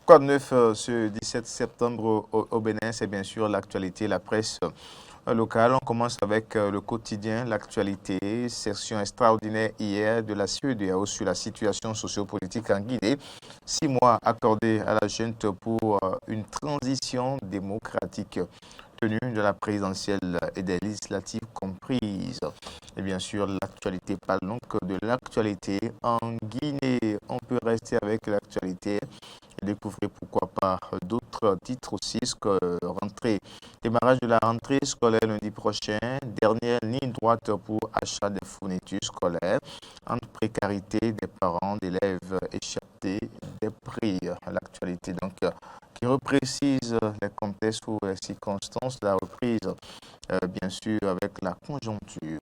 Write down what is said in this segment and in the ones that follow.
Quoi de neuf ce 17 septembre au Bénin, c'est bien sûr l'actualité, la presse locale. On commence avec le quotidien, l'actualité, session extraordinaire hier de la CEDEAO sur la situation sociopolitique en Guinée. 6 mois accordés à la junte pour une transition démocratique tenue de la présidentielle et des législatives comprises. Et bien sûr, l'actualité parle donc de l'actualité en Guinée. On peut rester avec l'actualité et découvrir pourquoi pas d'autres titres aussi, démarrage de la rentrée scolaire lundi prochain, dernière ligne droite pour achat des fournitures scolaires, entre précarité des parents d'élèves échappés des prix. L'actualité donc qui reprécise les contextes ou les circonstances de la reprise, bien sûr avec la conjoncture.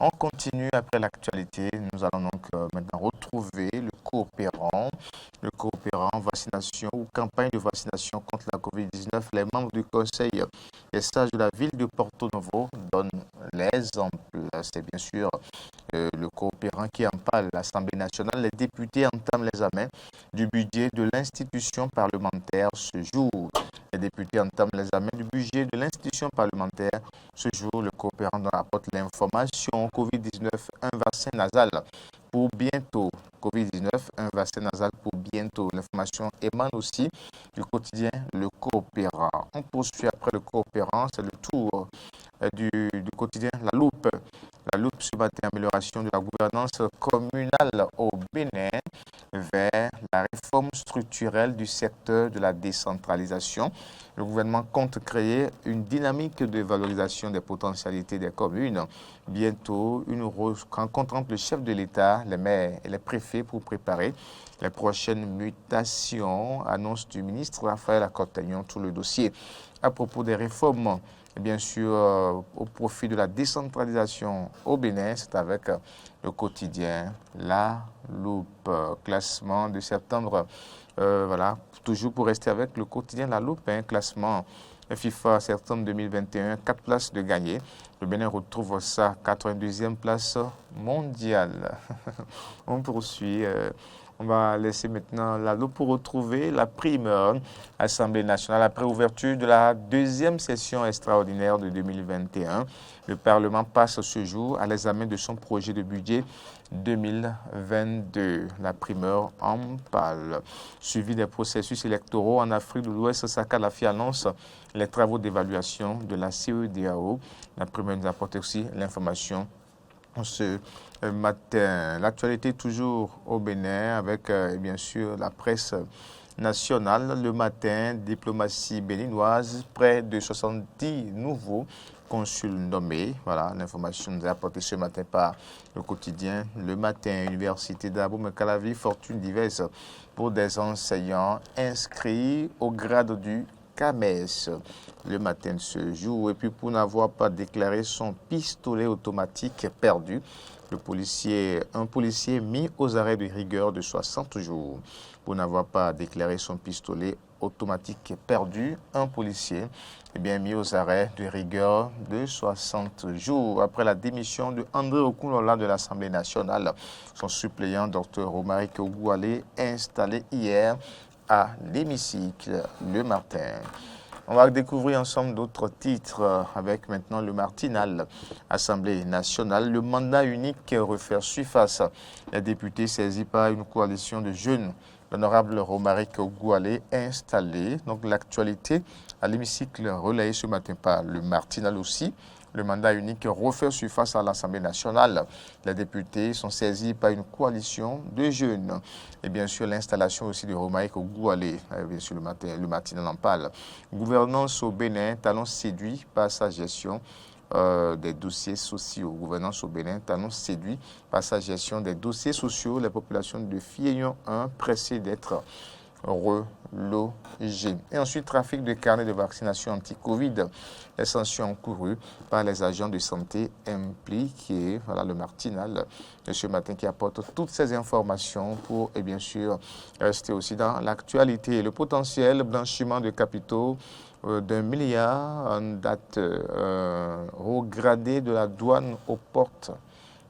On continue après l'actualité, nous allons donc maintenant retrouver le coopérant vaccination ou campagne de vaccination contre la COVID-19. Les membres du conseil des sages de la ville de Porto Novo donnent l'exemple. C'est bien sûr le coopérant qui en parle. L'Assemblée nationale, les députés entament l'examen du budget de l'institution parlementaire ce jour. Les députés entament l'examen du budget de l'institution parlementaire ce jour. Le coopérant apporte l'information COVID-19, un vaccin nasal pour bientôt. COVID-19, un vaccin nasal pour bientôt. L'information émane aussi du quotidien Le Coopérant. On poursuit après Le Coopérant, c'est le tour du quotidien La Loupe. La Loupe ce matin, amélioration de la gouvernance communale au Bénin vers la réforme structurelle du secteur de la décentralisation. Le gouvernement compte créer une dynamique de valorisation des potentialités des communes. Bientôt, une rencontre entre le chef de l'État, les maires et les préfets pour préparer les prochaines mutations, annonce du ministre Raphaël Akotagnon, tout le dossier à propos des réformes. Et bien sûr, au profit de la décentralisation au Bénin, c'est avec le quotidien La Loupe, classement de septembre. Voilà, toujours pour rester avec le quotidien La Loupe, classement FIFA septembre 2021, 4 places de gagné. Le Bénin retrouve sa 82e place mondiale. On poursuit. On va laisser maintenant La Loupe pour retrouver la primeur Assemblée nationale. Après ouverture de la deuxième session extraordinaire de 2021, le Parlement passe ce jour à l'examen de son projet de budget 2022. La primeur en parle. Suivi des processus électoraux en Afrique de l'Ouest, Saka Lafi annonce les travaux d'évaluation de la CEDEAO. La primeur nous apporte aussi l'information ce matin. L'actualité toujours au Bénin avec bien sûr la presse nationale. Le matin, diplomatie béninoise, près de 70 nouveaux consuls nommés. Voilà, l'information nous est apportée ce matin par le quotidien. Le matin, Université d'Abomey-Calavi, fortune diverse pour des enseignants inscrits au grade du CAMES le matin de ce jour. Et puis pour n'avoir pas déclaré son pistolet automatique perdu, un policier mis aux arrêts de rigueur de 60 jours. Pour n'avoir pas déclaré son pistolet automatique perdu, un policier mis aux arrêts de rigueur de 60 jours. Après la démission de André Okunola de l'Assemblée nationale, son suppléant, Dr Romaric Ogoualé, installé hier à l'hémicycle le matin. On va découvrir ensemble d'autres titres avec maintenant le Martinal, Assemblée nationale. Le mandat unique refaire surface. Les députés saisis par une coalition de jeunes. L'honorable Romaric Ogoualé installé. Donc l'actualité à l'hémicycle relayée ce matin par le Martinal aussi. Le mandat unique refait surface à l'Assemblée nationale. Les députés sont saisis par une coalition de jeunes. Et bien sûr, l'installation aussi de Romaric Ogoualé. Bien sûr, le matin en parle. Gouvernance au Bénin, talent séduit par sa gestion des dossiers sociaux. Gouvernance au Bénin, talent séduit par sa gestion des dossiers sociaux. Les populations de Fillon 1 pressées d'être relogé. Et ensuite, trafic de carnets de vaccination anti-Covid, les sanctions encourues par les agents de santé impliqués. Voilà le Martinal de ce matin qui apporte toutes ces informations pour, et bien sûr, rester aussi dans l'actualité. Le potentiel blanchiment de capitaux d'1 milliard en date regradée de la douane aux portes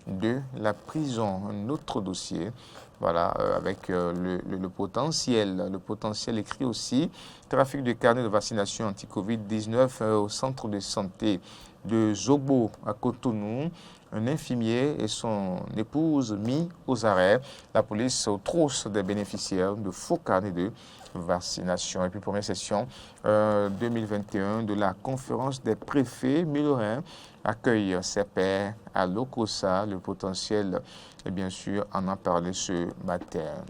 de la prison. Un autre dossier Voilà, avec le potentiel écrit aussi. Trafic de carnet de vaccination anti-Covid-19 au centre de santé de Zobo à Cotonou. Un infirmier et son épouse mis aux arrêts. La police aux trousses des bénéficiaires de faux carnets de vaccination. Et puis, première session 2021 de la conférence des préfets Milorin accueille ses pairs à l'Okosa. Le potentiel, et bien sûr, en a parlé ce matin.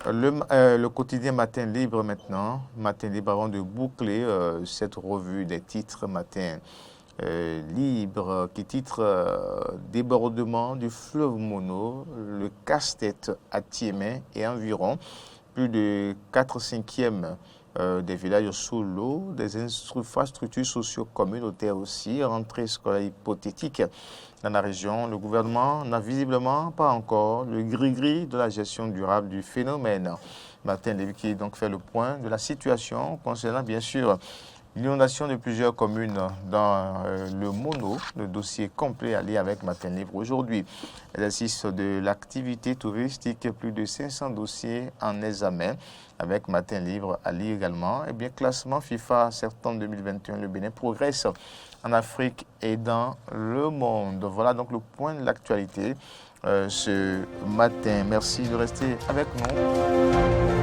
Le quotidien Matin Libre maintenant. Matin Libre, avant de boucler cette revue des titres Matin Libre, qui titre Débordement du fleuve Mono, le casse-tête à Tiémen et environ. Plus de 4/5 des villages sous l'eau, des infrastructures socio-communautaires aussi, rentrée scolaire hypothétique dans la région. Le gouvernement n'a visiblement pas encore le gris-gris de la gestion durable du phénomène. Martin Lévy qui donc fait le point de la situation concernant bien sûr l'inondation de plusieurs communes dans le Mono, le dossier complet à lire avec Matin Libre aujourd'hui. L'exercice de l'activité touristique, plus de 500 dossiers en examen avec Matin Libre à lire également. Et bien, classement FIFA septembre 2021, le Bénin progresse en Afrique et dans le monde. Voilà donc le point de l'actualité ce matin. Merci de rester avec nous.